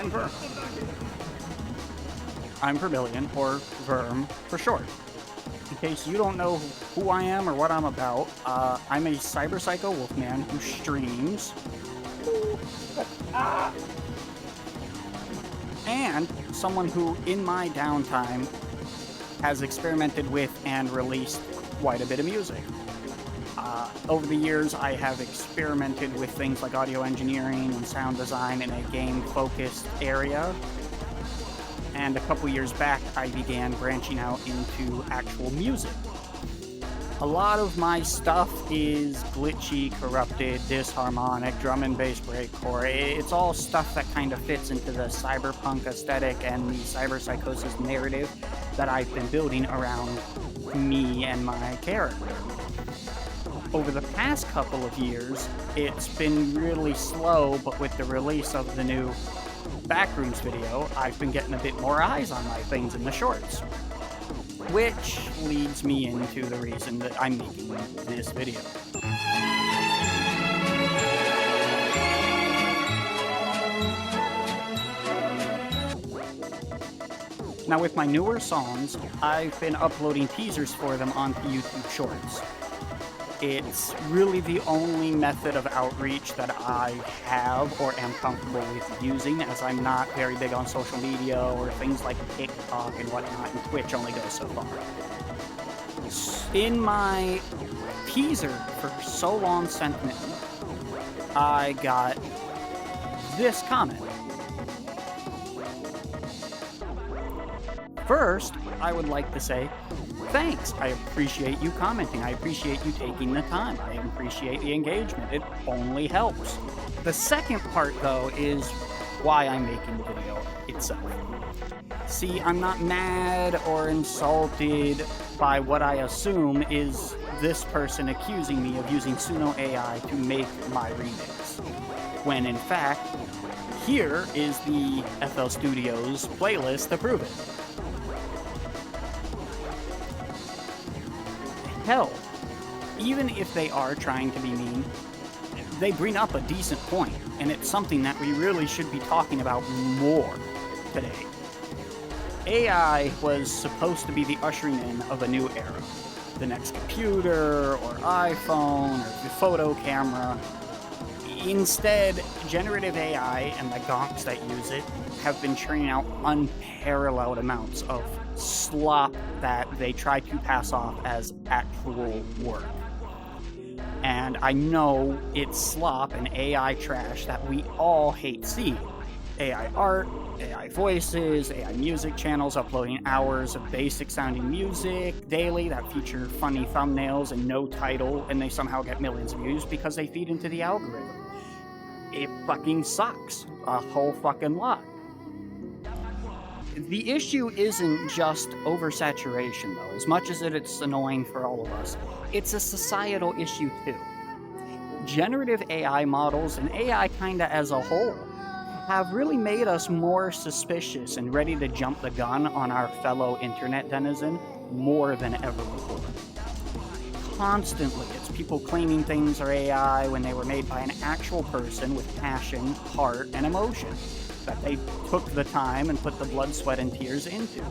I'm Verm. I'm Vermilion, or Verm for short. In case you don't know who I am or what I'm about, I'm a cyberpsycho wolfman who streams. And someone who, in my downtime, has experimented with and released quite a bit of music. Over the years, I have experimented with things like audio engineering and sound design in a game-focused area. And a couple years back, I began branching out into actual music. A lot of my stuff is glitchy, corrupted, disharmonic, drum and bass, breakcore. It's all stuff that kind of fits into the cyberpunk aesthetic and the cyberpsychosis narrative that I've been building around me and my character. Over the past couple of years, it's been really slow, but with the release of the new Backrooms video, I've been getting a bit more eyes on my things in the shorts. Which leads me into the reason that I'm making this video. Now with my newer songs, I've been uploading teasers for them onto YouTube Shorts. It's really the only method of outreach that I have or am comfortable with using, as I'm not very big on social media or things like TikTok and whatnot, and Twitch only goes so far. In my teaser for So Long Sentiment, I got this comment. First, I would like to say, thanks. I appreciate you commenting. I appreciate you taking the time. I appreciate the engagement. It only helps. The second part, though, is why I'm making the video itself. See, I'm not mad or insulted by what I assume is this person accusing me of using Suno AI to make my remix. When in fact, here is the FL Studios playlist to prove it. Hell, even if they are trying to be mean, they bring up a decent point, and it's something that we really should be talking about more today. AI was supposed to be the ushering in of a new era. The next computer, or iPhone, or the photo camera. Instead, generative AI and the gonks that use it have been churning out unparalleled amounts of slop that they try to pass off as actual work. And I know it's slop and AI trash that we all hate seeing. AI art, AI voices, AI music channels uploading hours of basic sounding music daily that feature funny thumbnails and no title, and they somehow get millions of views because they feed into the algorithm. It fucking sucks. A whole fucking lot. The issue isn't just oversaturation, though. As much as it's annoying for all of us, it's a societal issue, too. Generative AI models, and AI kinda as a whole, have really made us more suspicious and ready to jump the gun on our fellow internet denizen more than ever before. Constantly, it's people claiming things are AI when they were made by an actual person with passion, heart, and emotion that they took the time and put the blood, sweat, and tears into.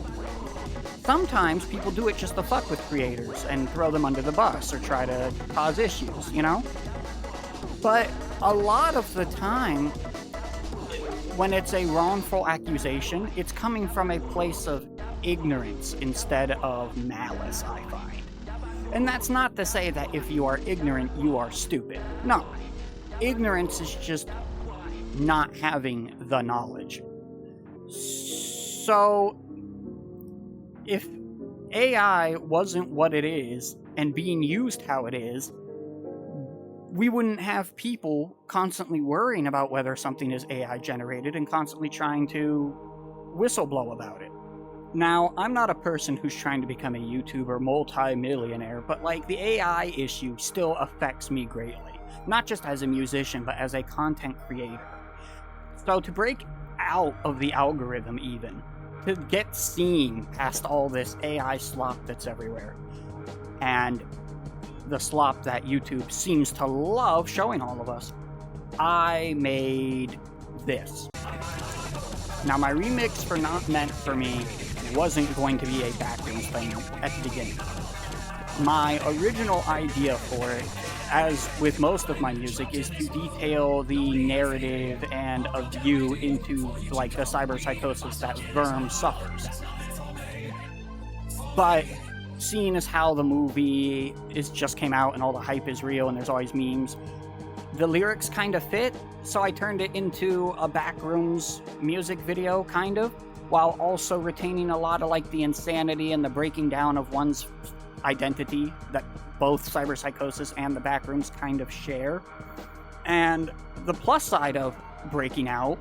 Sometimes people do it just to fuck with creators and throw them under the bus or try to cause issues, you know? But a lot of the time, when it's a wrongful accusation, it's coming from a place of ignorance instead of malice, I find. And that's not to say that if you are ignorant, you are stupid. No. Ignorance is just not having the knowledge. So, if AI wasn't what it is and being used how it is, we wouldn't have people constantly worrying about whether something is AI generated and constantly trying to whistleblow about it. Now, I'm not a person who's trying to become a YouTuber multi-millionaire, but like the AI issue still affects me greatly. Not just as a musician, but as a content creator. So to break out of the algorithm even, to get seen past all this AI slop that's everywhere, and the slop that YouTube seems to love showing all of us, I made this. Now, my remix for Not Meant For Me wasn't going to be a backrooms thing at the beginning. My original idea for it, as with most of my music, is to detail the narrative and a view into, like, the cyberpsychosis that Verm suffers. But seeing as how the movie just came out and all the hype is real and there's always memes, the lyrics kind of fit, so I turned it into a backrooms music video, kind of, while also retaining a lot of, like, the insanity and the breaking down of one's identity that both cyberpsychosis and the backrooms kind of share. And the plus side of breaking out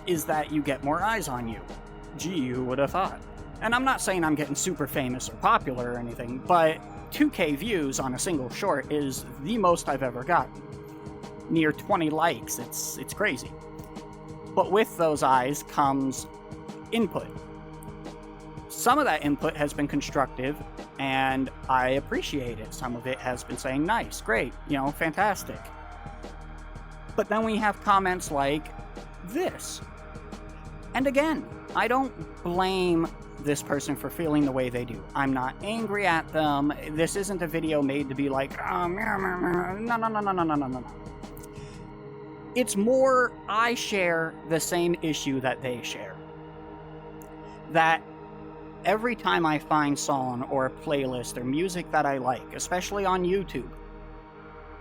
is that you get more eyes on you. Gee, who would have thought? And I'm not saying I'm getting super famous or popular or anything, but 2K views on a single short is the most I've ever gotten. Near 20 likes, it's crazy. But with those eyes comes input. Some of that input has been constructive, and I appreciate it. Some of it has been saying, nice, great, fantastic. But then we have comments like this. And again, I don't blame this person for feeling the way they do. I'm not angry at them. This isn't a video made to be like, no. It's more, I share the same issue that they share. That every time I find song or a playlist or music that I like, especially on YouTube,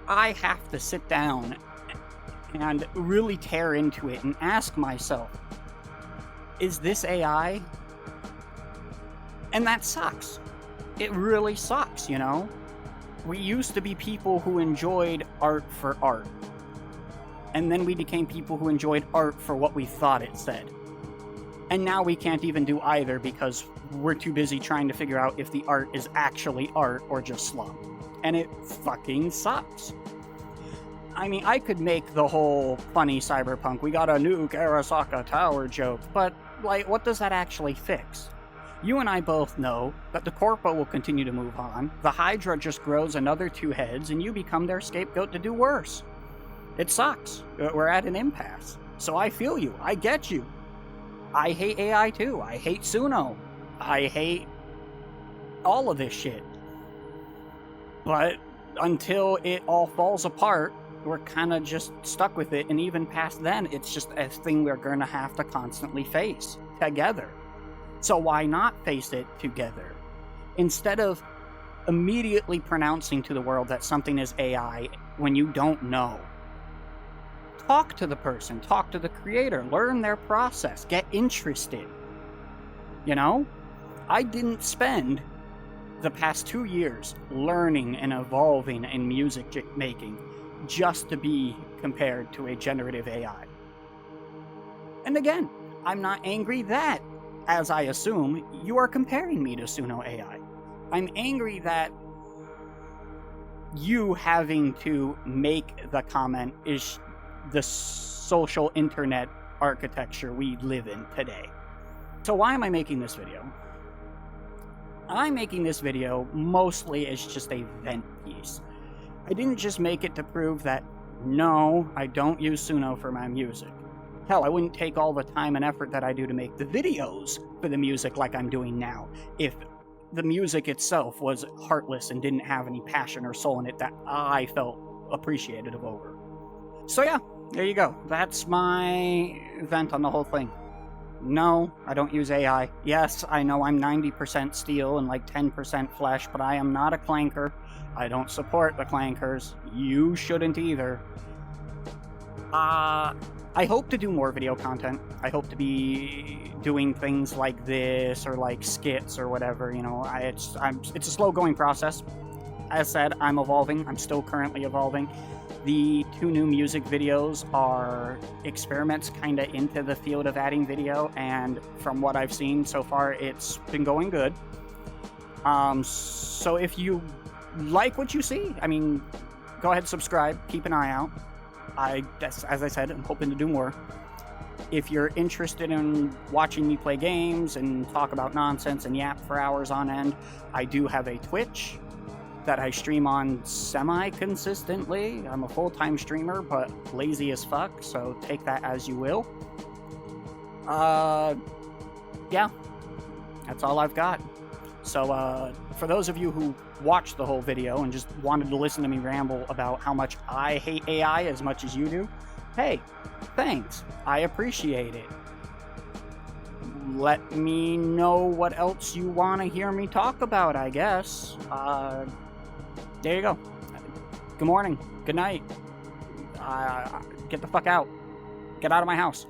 I have to sit down and really tear into it and ask myself, is this AI? And that sucks. It really sucks, We used to be people who enjoyed art for art. And then we became people who enjoyed art for what we thought it said. And now we can't even do either because we're too busy trying to figure out if the art is actually art or just slum. And it fucking sucks. I mean, I could make the whole funny cyberpunk, we got a nuke Arasaka Tower joke, but, like, what does that actually fix? You and I both know that the Corpo will continue to move on, the Hydra just grows another 2 heads, and you become their scapegoat to do worse. It sucks. We're at an impasse. So I feel you. I get you. I hate AI too. I hate Suno. I hate all of this shit. But until it all falls apart, we're kind of just stuck with it. And even past then, it's just a thing we're going to have to constantly face together. So why not face it together? Instead of immediately pronouncing to the world that something is AI when you don't know. Talk to the person, talk to the creator, learn their process, get interested. I didn't spend the past 2 years learning and evolving in music making just to be compared to a generative AI. And again, I'm not angry that, as I assume, you are comparing me to Suno AI. I'm angry that you having to make the comment is the social internet architecture we live in today. So why am I making this video? I'm making this video mostly as just a vent piece. I didn't just make it to prove that, no, I don't use Suno for my music. Hell, I wouldn't take all the time and effort that I do to make the videos for the music like I'm doing now if the music itself was heartless and didn't have any passion or soul in it that I felt appreciative over. So yeah, there you go. That's my vent on the whole thing. No, I don't use AI. Yes, I know I'm 90% steel and like 10% flesh, but I am not a clanker. I don't support the clankers. You shouldn't either. I hope to do more video content. I hope to be doing things like this or like skits or whatever, it's a slow going process. As said, I'm evolving. I'm still currently evolving. The 2 new music videos are experiments kind of into the field of adding video, and from what I've seen so far, it's been going good. So if you like what you see, go ahead and subscribe, keep an eye out. As I said, I'm hoping to do more. If you're interested in watching me play games and talk about nonsense and yap for hours on end, I do have a Twitch that I stream on semi-consistently. I'm a full-time streamer, but lazy as fuck, so take that as you will. Yeah, that's all I've got. So, for those of you who watched the whole video and just wanted to listen to me ramble about how much I hate AI as much as you do, hey, thanks. I appreciate it. Let me know what else you want to hear me talk about, I guess. There you go. Good morning. Good night. Get the fuck out. Get out of my house.